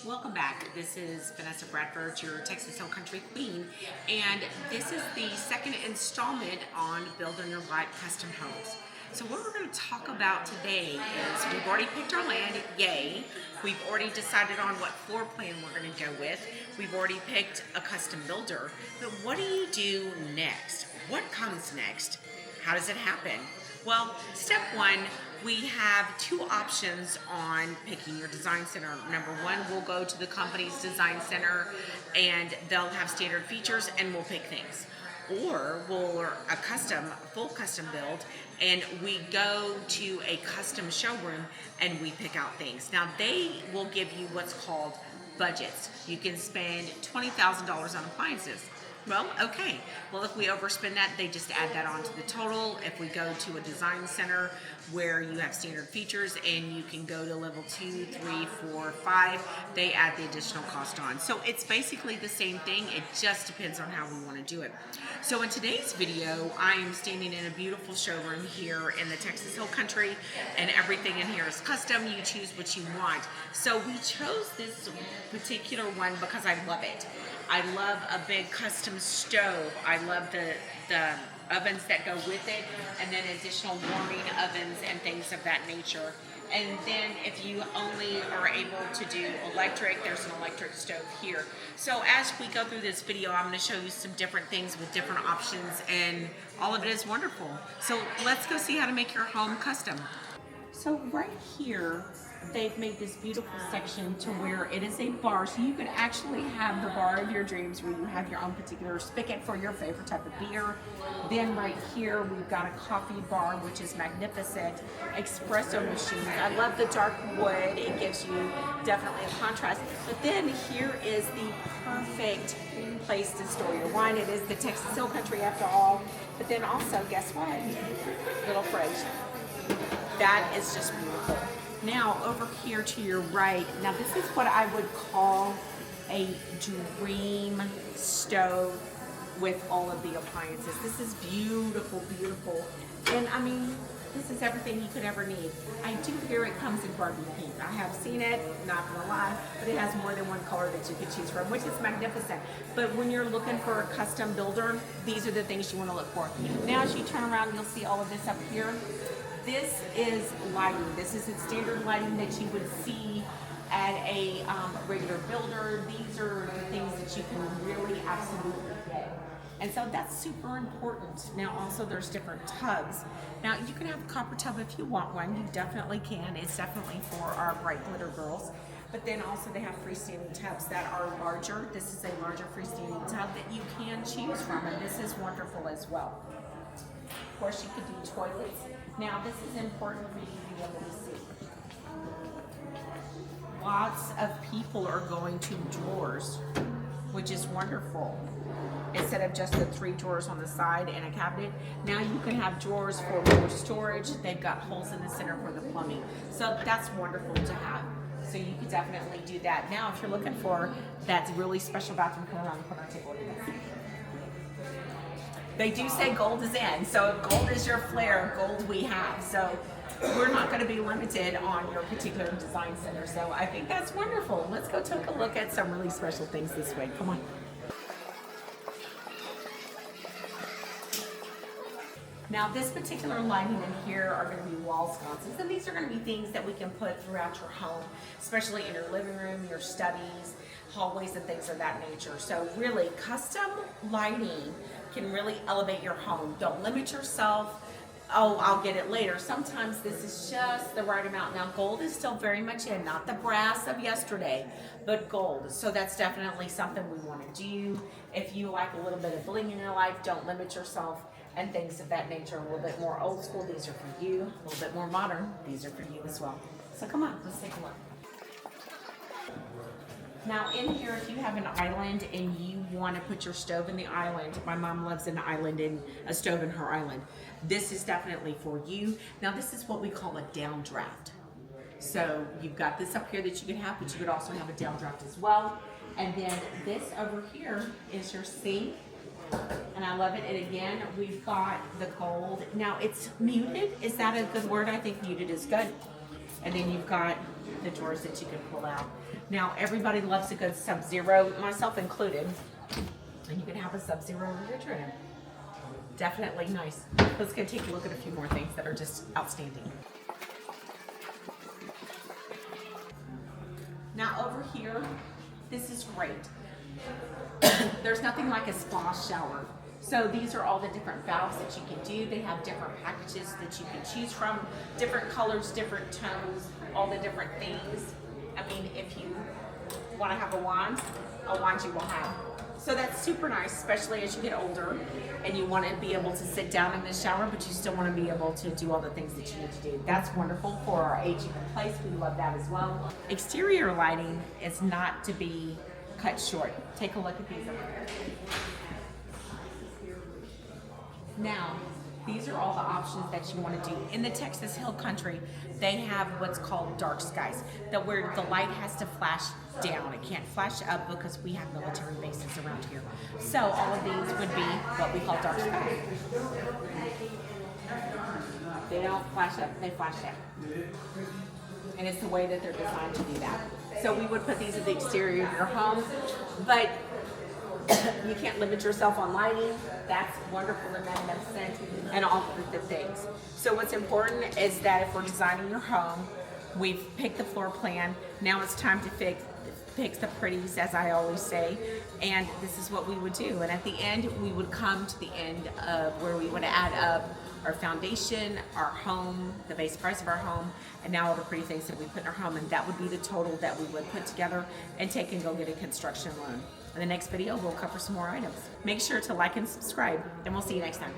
Welcome back. This is Vanessa Bradford, your Texas Hill Country Queen, and this is the second installment on Building Your Light Custom Homes. So what we're going to talk about today is we've already picked our land, yay. We've already decided on what floor plan we're going to go with. We've already picked a custom builder, but what do you do next? What comes next? How does it happen? Well, step one, we have two options on picking your design center. Number one, we'll go to the company's design center and they'll have standard features and we'll pick things. Or we'll full custom build, and we go to a custom showroom and we pick out things. Now they will give you what's called budgets. You can spend $20,000 on appliances. Well, okay. Well, if we overspend that, they just add that onto the total. If we go to a design center where you have standard features and you can go to level 2, 3, 4, 5, they add the additional cost on. So it's basically the same thing. It just depends on how we want to do it. So in today's video, I am standing in a beautiful showroom here in the Texas Hill Country, and everything in here is custom. You choose what you want. So we chose this particular one because I love it. I love a big custom stove. I love the ovens that go with it, and then additional warming ovens and things of that nature. And then if you only are able to do electric, there's an electric stove here. So as we go through this video, I'm going to show you some different things with different options, and all of it is wonderful. So let's go see how to make your home custom. So right here, they've made this beautiful section to where it is a bar, so you could actually have the bar of your dreams where you have your own particular spigot for your favorite type of beer. Then right here we've got a coffee bar, which is magnificent. Espresso machines. I love the dark wood. It gives you definitely a contrast. But then here is the perfect place to store your wine. It is the Texas Hill Country after all. But then also, guess what? Little fridge. That is just beautiful. Now over here to your right, now this is what I would call a dream stove with all of the appliances. This is beautiful, beautiful. And I mean, this is everything you could ever need. I do hear it comes in Barbie pink. I have seen it, not gonna lie, but it has more than one color that you could choose from, which is magnificent. But when you're looking for a custom builder, these are the things you wanna look for. Now as you turn around, you'll see all of this up here. This is lighting. This isn't standard lighting that you would see at a regular builder. These are the things that you can really absolutely get. And so that's super important. Now also there's different tubs. Now you can have a copper tub if you want one. You definitely can. It's definitely for our bright glitter girls. But then also they have freestanding tubs that are larger. This is a larger freestanding tub that you can choose from, and this is wonderful as well. Of course, you could do toilets. Now, this is important for you to be able to see. Lots of people are going to drawers, which is wonderful. Instead of just the 3 drawers on the side and a cabinet, now you can have drawers for more storage. They've got holes in the center for the plumbing. So that's wonderful to have. So you could definitely do that. Now, if you're looking for that really special bathroom, come around and put on the table. They do say gold is in, so if gold is your flair, gold we have. So we're not going to be limited on your particular design center. So I think that's wonderful. Let's go take a look at some really special things this way. Come on. Now this particular lighting in here are going to be wall sconces, and these are going to be things that we can put throughout your home, especially in your living room, your studies, hallways, and things of that nature. So really, custom lighting can really elevate your home. Don't limit yourself. Oh, I'll get it later. Sometimes this is just the right amount. Now gold is still very much in, not the brass of yesterday, but gold. So that's definitely something we want to do. If you like a little bit of bling in your life, don't limit yourself, and things of that nature. A little bit more old school, these are for you. A little bit more modern, these are for you as well. So come on, let's take a look. Now in here, if you have an island and you want to put your stove in the island, my mom loves an island and a stove in her island. This is definitely for you. Now this is what we call a downdraft. So you've got this up here that you could have, but you could also have a downdraft as well. And then this over here is your sink. And I love it. And again, we've got the gold. Now it's muted. Is that a good word? I think muted is good. And then you've got the drawers that you can pull out. Now, everybody loves a good Sub-Zero, myself included. And you can have a Sub-Zero refrigerator. Definitely nice. Let's go take a look at a few more things that are just outstanding. Now over here, this is great. There's nothing like a spa shower. So these are all the different valves that you can do. They have different packages that you can choose from, different colors, different tones, all the different things. I mean, if you want to have a wand you will have. So that's super nice, especially as you get older and you want to be able to sit down in the shower, but you still want to be able to do all the things that you need to do. That's wonderful for our aging in place. We love that as well. Exterior lighting is not to be cut short. Take a look at these over here. Now, these are all the options that you want to do. In the Texas Hill Country, they have what's called dark skies, that where the light has to flash down. It can't flash up because we have military bases around here. So all of these would be what we call dark skies. They don't flash up, they flash down. And it's the way that they're designed to do that. So we would put these at the exterior of your home, but you can't limit yourself on lighting. That's wonderful and magnificent and all of the things. So what's important is that if we're designing your home, we've picked the floor plan. Now it's time to fix the pretties, as I always say, and this is what we would do. And at the end, we would come to the end of where we would add up our foundation, our home, the base price of our home, and now all the pretty things that we put in our home, and that would be the total that we would put together and take and go get a construction loan. In the next video, we'll cover some more items. Make sure to like and subscribe, and we'll see you next time.